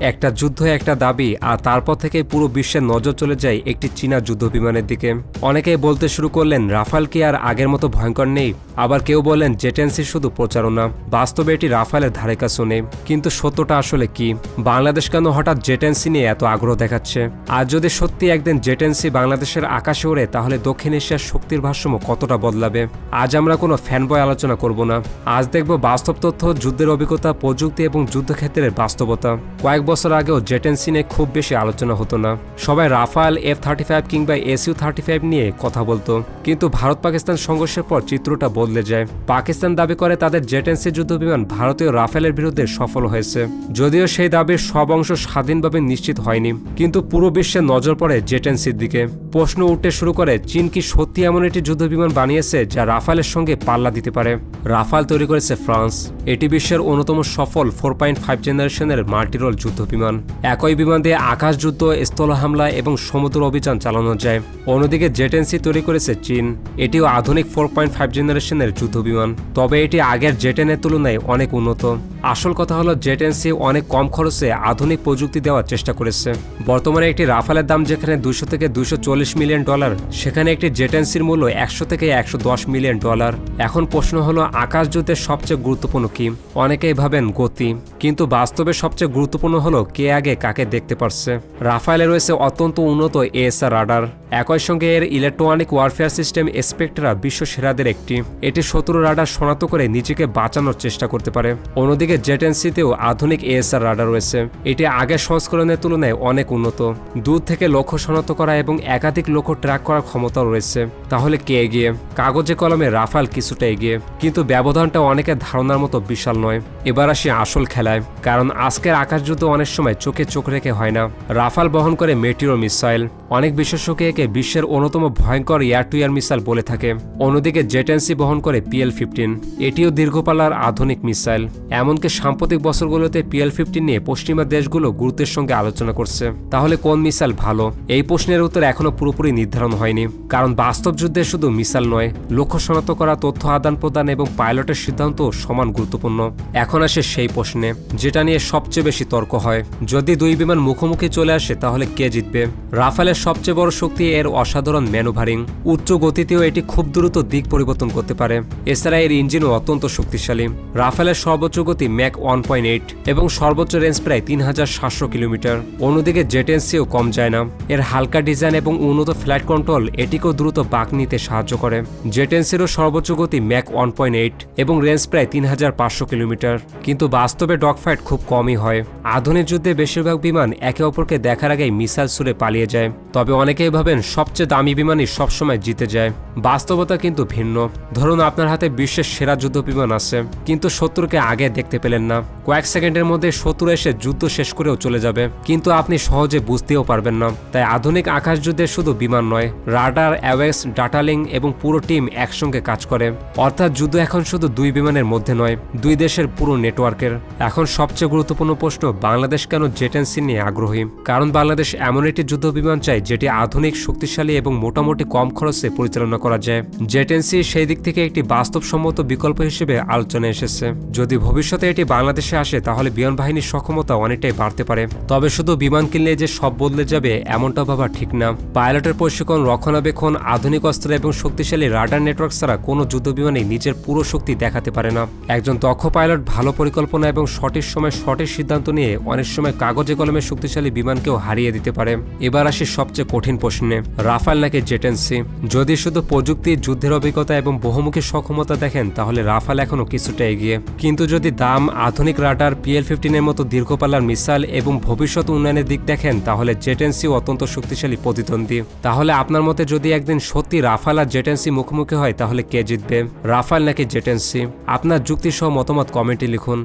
একটা যুদ্ধ, একটা দাবি, আর তারপর থেকে পুরো বিশ্বের নজর চলে যায় একটি চীনা যুদ্ধ বিমানের দিকে। অনেকেই বলতে শুরু করলেন রাফাল কি আর আগের মতো ভয়ঙ্কর নেই। আবার কেউ বলেন জেটেন্সি শুধু প্রচারণা, বাস্তবে এটি রাফালের ধারে কাছেও নেই। কিন্তু সত্যটা আসলে কি? বাংলাদেশ কেন হঠাৎ জেটেন্সি নিয়ে এত আগ্রহ দেখাচ্ছে? আর যদি সত্যি একদিন জেটেন্সি বাংলাদেশের আকাশে ওড়ে, তাহলে দক্ষিণ এশিয়ার শক্তির ভারসাম্য কতটা বদলাবে? আজ আমরা কোনো ফ্যানবয় আলোচনা করব না। আজ দেখব বাস্তব তথ্য, যুদ্ধের অভিজ্ঞতা, প্রযুক্তি এবং যুদ্ধক্ষেত্রের বাস্তবতা। কয়েক বছর আগেও জেটেন্সি নিয়ে খুব বেশি আলোচনা হতো না। সবাই রাফাল, F-35 কিংবা Su-35 নিয়ে কথা বলতো। কিন্তু ভারত পাকিস্তান সংঘর্ষের পর চিত্রটা বদলে যায়। পাকিস্তান দাবি করে তাদের জেটেন্সি যুদ্ধবিমান ভারতীয় রাফেলের বিরুদ্ধে সফল হয়েছে, যদিও সেই দাবির সব অংশ স্বাধীনভাবে নিশ্চিত হয়নি। কিন্তু পুরো বিশ্বের নজর পড়ে জেটেন্সির দিকে। প্রশ্ন উঠতে শুরু করে, চীন কি সত্যি এমন একটি যুদ্ধবিমান বানিয়েছে যা রাফালের সঙ্গে পাল্লা দিতে পারে? রাফাল তৈরি করেছে ফ্রান্স। এটি বিশ্বের অন্যতম সফল 4.5 জেনারেশনের মাল্টিরোল যুদ্ধবিমান। একই বিমান দিয়ে আকাশ যুদ্ধ, স্থল হামলা এবং সমুদ্র অভিযান চালানো যায়। অন্যদিকে জেটেন্সি তৈরি করেছে চীন। এটিও আধুনিক 4.5 জেনারেশনের যুদ্ধবিমান, তবে এটি আগের জেটেনের তুলনায় অনেক উন্নত। আসল কথা হলো জেটেন্সি অনেক কম খরচে আধুনিক প্রযুক্তি দেওয়ার চেষ্টা করেছে। বর্তমানে একটি রাফালের দাম যেখানে $200 থেকে $240 মিলিয়ন, সেখানে একটি জেটেন্সির মূল্য $100 থেকে $110 মিলিয়ন। এখন প্রশ্ন হলো আকাশ যুদ্ধের সবচেয়ে গুরুত্বপূর্ণ কি? অনেকেই ভাবেন গতি, কিন্তু বাস্তবে সবচেয়ে গুরুত্বপূর্ণ হলো কে আগে কাকে দেখতে পারছে। রাফালে রয়েছে অত্যন্ত উন্নত AESA রাডার। একই সঙ্গে এর ইলেকট্রনিক ওয়ারফেয়ার সিস্টেম স্পেকট্রা বিশ্ব সেরাদের একটি। এটি শত্রু রাডার শনাক্ত করে নিজেকে বাঁচানোর চেষ্টা করতে পারে। অন্যদিকে জেটেন্সিতেও আধুনিক AESA রাডার রয়েছে। এটি আগের সংস্করণের তুলনায় অনেক উন্নত। দূর থেকে লক্ষ্য শনাক্ত করা এবং একাধিক লক্ষ্য ট্র্যাক করার ক্ষমতাও রয়েছে। তাহলে কে এগিয়ে? কাগজে কলমে রাফাল কিছুটা এগিয়ে, কিন্তু ব্যবধানটা অনেকের ধারণার মতো বিশাল নয়। এবার আসি আসল খেলায়, কারণ আজকের আকাশযুদ্ধ অনেক সময় চোখে চোখ রেখে হয় না। রাফাল বহন করে মেটিরো মিসাইল। অনেক বিশেষজ্ঞ একে বিশ্বের অন্যতম ভয়ঙ্কর এয়ার টু এয়ার মিসাইল বলে থাকে। অন্যদিকে জেটেন্সি বহন করে PL-15। এটিও দীর্ঘপাল্লার আধুনিক মিসাইল। এমনকি সাম্প্রতিক বছরগুলোতে PL-15 নিয়ে পশ্চিমা দেশগুলো গুরুত্বের সঙ্গে আলোচনা করছে। তাহলে কোন মিসাইল ভালো? এই প্রশ্নের উত্তর এখনো পুরোপুরি নির্ধারণ হয়নি, কারণ বাস্তব যুদ্ধে শুধু মিসাইল নয়, লক্ষ্য শনাক্ত করা, তথ্য আদান প্রদান এবং পাইলটের সিদ্ধান্ত সমান গুরুত্বপূর্ণ। এখন আসে সেই প্রশ্নে যেটা নিয়ে সবচেয়ে বেশি তর্ক হয়। যদি দুই বিমান মুখোমুখি চলে আসে, তাহলে কে জিতবে? রাফালের সবচেয়ে বড় শক্তি এর অসাধারণ ম্যানুভারিং। উচ্চ গতিতেও এটি খুব দ্রুত দিক পরিবর্তন করতে পারে। এছাড়া এর ইঞ্জিনও অত্যন্ত শক্তিশালী। রাফালের সর্বোচ্চ গতি ম্যাক 1.8 এবং সর্বোচ্চ রেঞ্জ প্রায় 3700 কিলোমিটার। অন্যদিকে জেটেন্সিও কম যায় না। এর হালকা ডিজাইন এবং উন্নত ফ্লাইট কন্ট্রোল এটিকেও দ্রুত বাঁক নিতে সাহায্য করে। জেটেন্সিরও সর্বোচ্চ গতি ম্যাক 1.8 এবং রেঞ্জ প্রায় 3500 কিলোমিটার। কিন্তু বাস্তবে ডগফাইট খুব কমই হয়। আধুনিক যুদ্ধে বেশিরভাগ বিমান একে অপরকে দেখার আগেই মিসাইল ছুড়ে পালিয়ে যায়। তবে অনেকেই ভাবেন সবচেয়ে দামি বিমানই সবসময় জিতে যায়। বাস্তবতা কিন্তু ভিন্ন। ধরুন আপনার হাতে বিশ্বের সেরা যুদ্ধ বিমান আছে, কিন্তু শত্রুকে আগে দেখতে পেলেন না। কয়েক সেকেন্ডের মধ্যে শত্রু এসে যুদ্ধ শেষ করেও চলে যাবে, কিন্তু আপনি সহজে বুঝতেও পারবেন না। তাই আধুনিক আকাশ যুদ্ধে শুধু বিমান নয়, রাডার, অ্যাওয়েক্স, ডাটা লিঙ্ক এবং পুরো টিম একসঙ্গে কাজ করে। অর্থাৎ যুদ্ধ এখন শুধু দুই বিমানের মধ্যে নয়, দুই দেশের পুরো নেটওয়ার্কের। এখন সবচেয়ে গুরুত্বপূর্ণ প্রশ্ন, বাংলাদেশ কেন জেটেন্সি নিয়ে আগ্রহী? কারণ বাংলাদেশ এমন একটি যুদ্ধ বিমান চায় যেটি আধুনিক, শক্তিশালী এবং মোটামুটি কম খরচে পরিচালনা করা যায়। জেটেন্সি সেই দিক থেকে একটি বাস্তবসম্মত বিকল্প হিসেবে আলোচনায় এসেছে। যদি ভবিষ্যতে এটি বাংলাদেশে আসে, তাহলে বিমান বাহিনীর সক্ষমতা অনেকটাই বাড়তে পারে। তবে শুধু বিমান কিনলে যে সব বদলে যাবে এমনটা ভাবা ঠিক না। পাইলটের প্রশিক্ষণ, রক্ষণাবেক্ষণ, আধুনিক অস্ত্র এবং শক্তিশালী রাডার নেটওয়ার্ক ছাড়া কোনো যুদ্ধ বিমানই নিজের পুরো শক্তি দেখাতে পারে না। একজন দক্ষ পাইলট, ভালো পরিকল্পনা এবং সঠিক সময় সঠিক সিদ্ধান্ত নিয়ে অনেক সময় কাগজে কলমে শক্তিশালী বিমানকেও হারিয়ে দিতে পারে। এবার আসি সবচেয়ে কঠিন প্রশ্নে, রাফাল নাকি জেটেন্সি? যদি শুধু প্রযুক্তি, যুদ্ধের অভিজ্ঞতা এবং বহুমুখী সক্ষমতা দেখেন, তাহলে রাফাল এখনো কিছুটা এগিয়ে। কিন্তু যদি দাম, আধুনিক রাডার, PL-15 এর মতো দীর্ঘপাল্লার মিসাইল এবং ভবিষ্যৎ উন্নয়নের দিক দেখেন, তাহলে জেটেন্সি অত্যন্ত শক্তিশালী প্রতিদ্বন্দ্বী। তাহলে আপনার মতে যদি একদিন সত্যি রাফাল আর জেটেন্সি মুখোমুখি হয়, তাহলে কে জিতবে? রাফাল নাকি জেটেন্সি? আপনার যুক্তি সহ মতামত কমেন্টে লিখুন।